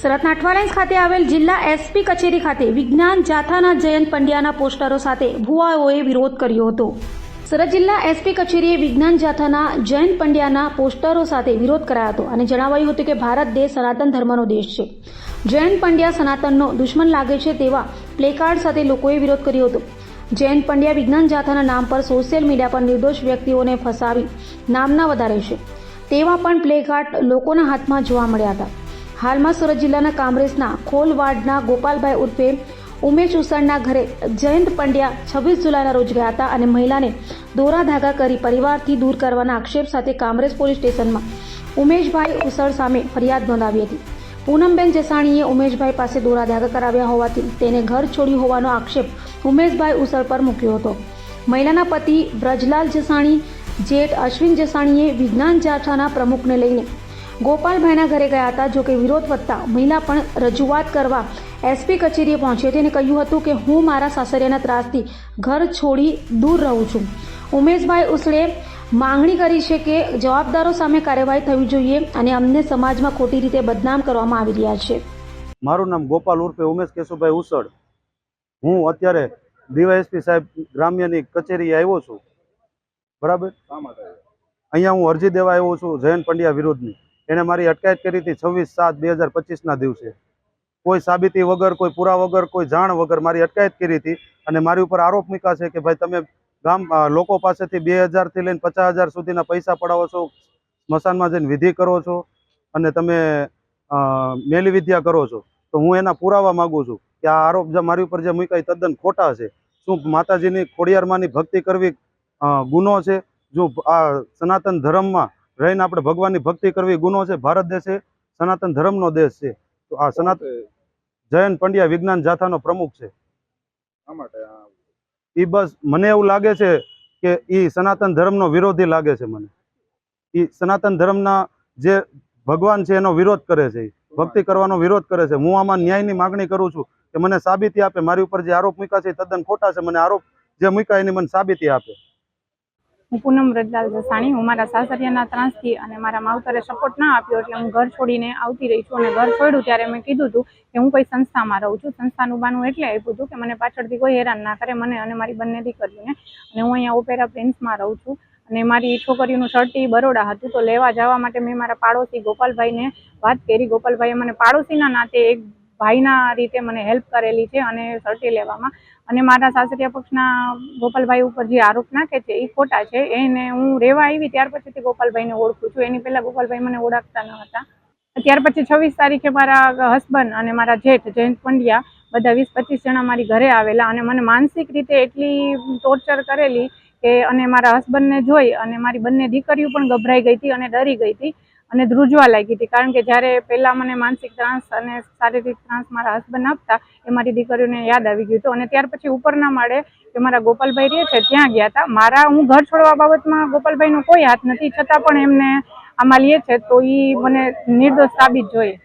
સુરતના અઠવાલાઇન્સ ખાતે આવેલ જિલ્લા એસપી કચેરી ખાતે વિજ્ઞાન જાથાના જયંત પંડ્યાના પોસ્ટરો સાથે ભુવાઓએ વિરોધ કર્યો હતો। સુરત જિલ્લા એસપી કચેરીએ વિજ્ઞાન જાથાના જયંત પંડ્યાના પોસ્ટરો સાથે વિરોધ કરાયો હતો અને જણાવાયું હતું કે ભારત દેશ સનાતન ધર્મનો દેશ છે। જયંત પંડ્યા સનાતનનો દુશ્મન લાગે છે તેવા પ્લેકાર્ડ સાથે લોકોએ વિરોધ કર્યો હતો। જયંત પંડ્યા વિજ્ઞાન જાથાના નામ પર સોશિયલ મીડિયા પર નિર્દોષ વ્યક્તિઓને ફસાવી નામના વધારે છે તેવા પણ પ્લેકાર્ડ લોકોના હાથમાં જોવા મળ્યા હતા। હાલમાં સુરત જિલ્લાના કામરેજના ખોલવાડના ગોપાલભાઈ ઉર્ફે ઉમેશ ઉસળના ઘરે જયંત પંડ્યા 26 જુલાઈના રોજ ગયા હતા અને મહિલાને દોરા ધાગા કરી પરિવારથી દૂર કરવાના આક્ષેપ સાથે કામરેજ પોલીસ સ્ટેશનમાં ઉમેશભાઈ ઉસળ સામે ફરિયાદ નોંધાવી હતી। પૂનમબેન જસાણીએ ઉમેશભાઈ પાસે દોરા ધાગા કરાવ્યા હોવાથી તેને ઘર છોડ્યું હોવાનો આક્ષેપ ઉમેશભાઈ ઉસળ પર મૂક્યો હતો। મહિલાના પતિ બ્રજરાજ જસાણી જેઠ અશ્વિન જસાણીએ વિજ્ઞાન જાથાના પ્રમુખને લઈને ગોપાલભાઈના ઘરે ગયા હતા। જોકે વિરોધ વધતા મહિલા પણ રજૂઆત કરવા એસપી કચેરીએ પહોંચી હતી અને કહ્યું હતું કે હું મારા સાસરિયાના ત્રાસથી ઘર છોડી દૂર રહું છું। ઉમેશભાઈ ઉસળે માંગણી કરી છે કે જવાબદારો સામે કાર્યવાહી થવી જોઈએ અને અમને સમાજમાં ખોટી રીતે બદનામ કરવામાં આવી રહ્યા છે। મારું નામ ગોપાલ ઉર્ફે ઉમેશ કેશુભાઈ ઉસળ। હું અત્યારે ડીવાયએસપી સાહેબ ગ્રામ્યની કચેરીએ આવ્યો છું। બરાબર, અહીંયા હું અરજી દેવા આવ્યો છું જયંત પંડ્યા વિરુદ્ધની। એણે મારી અટકાયત કરી હતી 26/7/2025ના દિવસે। કોઈ સાબિતી વગર, કોઈ પુરા વગર, કોઈ જાણ વગર મારી અટકાયત કરી હતી અને મારી ઉપર આરોપ મૂક્યા છે કે ભાઈ તમે લોકો પાસેથી 2000 થી લઈને 50,000 સુધીના પૈસા પડાવો છો, સ્મશાનમાં જઈને વિધિ કરો છો અને તમે મેલી વિદ્યા કરો છો। તો હું એના પુરાવા માગું છું કે આ આરોપ જે મારી ઉપર જે મૂક્યા એ તદ્દન ખોટા છે। શું માતાજીની ખોડિયારમાંની ભક્તિ કરવી ગુનો છે? જો આ સનાતન ધર્મમાં રહીને આપણે ભગવાનની ભક્તિ કરવી ગુનો છે? ભારત દેશ એ સનાતન ધર્મનો દેશ છે। તો આ જયંત પંડ્યા વિજ્ઞાન જાથાનો પ્રમુખ છે। એ બસ મને એવું લાગે છે કે એ સનાતન ધર્મનો વિરોધી લાગે છે। મને એ સનાતન ધર્મના જે ભગવાન છે એનો વિરોધ કરે છે, ભક્તિ કરવાનો વિરોધ કરે છે। હું આમાં ન્યાયની માગણી કરું છું કે મને સાબિતી આપે। મારી ઉપર જે આરોપ મૂક્યા છે એ તદ્દન ખોટા છે। મને આરોપ જે મૂક્યા એની મને સાબિતી આપે। હું પૂનમ બ્રજરાજ જસાણી, હું મારા સાસરિયાના ત્રાસથી અને મારા માવતરે સપોર્ટ ના આપ્યો એટલે હું ઘર છોડીને આવતી રહી છું। અને ઘર છોડ્યું ત્યારે મેં કીધું હતું કે હું કોઈ સંસ્થામાં રહું છું। સંસ્થાનું બાનું એટલે આપ્યું હતું કે મને પાછળથી કોઈ હેરાન ના કરે, મને અને મારી બંને દીકરીઓને। અને હું અહીંયા ઓપેરા પ્રિન્સમાં રહું છું અને મારી છોકરીઓનું સર્ટી બરોડા હતું તો લેવા જવા માટે મેં મારા પાડોશી ગોપાલભાઈને વાત કરી। ગોપાલભાઈએ મને પાડોશીના નાતે એક ભાઈના રીતે મને હેલ્પ કરેલી છે અને સર્ટી લેવામાં। અને મારા સાસરિયા પક્ષના ગોપાલભાઈ ઉપર જે આરોપ નાખે છે એ ખોટા છે। એને હું રહેવા આવી ત્યાર પછીથી ગોપાલભાઈને ઓળખું છું, એની પહેલા ગોપાલભાઈ મને ઓળખતા ન હતા। ત્યાર પછી 26 તારીખે મારા હસબન્ડ અને મારા જેઠ જયંત પંડ્યા બધા 20-25 જણા મારી ઘરે આવેલા અને મને માનસિક રીતે એટલી ટોર્ચર કરેલી કે અને મારા હસબન્ડને જોઈ અને મારી બંને દીકરીઓ પણ ગભરાઈ ગઈ હતી અને ડરી ગઈ હતી અને ધ્રુજવા લાગી હતી। કારણ કે જ્યારે પહેલા મને માનસિક ત્રાસ અને શારીરિક ત્રાસ મારા હસબન્ડ આપતા એ મારી દીકરીઓને યાદ આવી ગયું હતું। અને ત્યાર પછી ઉપરના માળે કે મારા ગોપાલભાઈ રહે છે ત્યાં ગયા હતા। હું ઘર છોડવા બાબતમાં ગોપાલભાઈનો કોઈ હાથ નથી, છતાં પણ એમને આમાં લે છે તો એ મને નિર્દોષ સાબિત જોઈએ।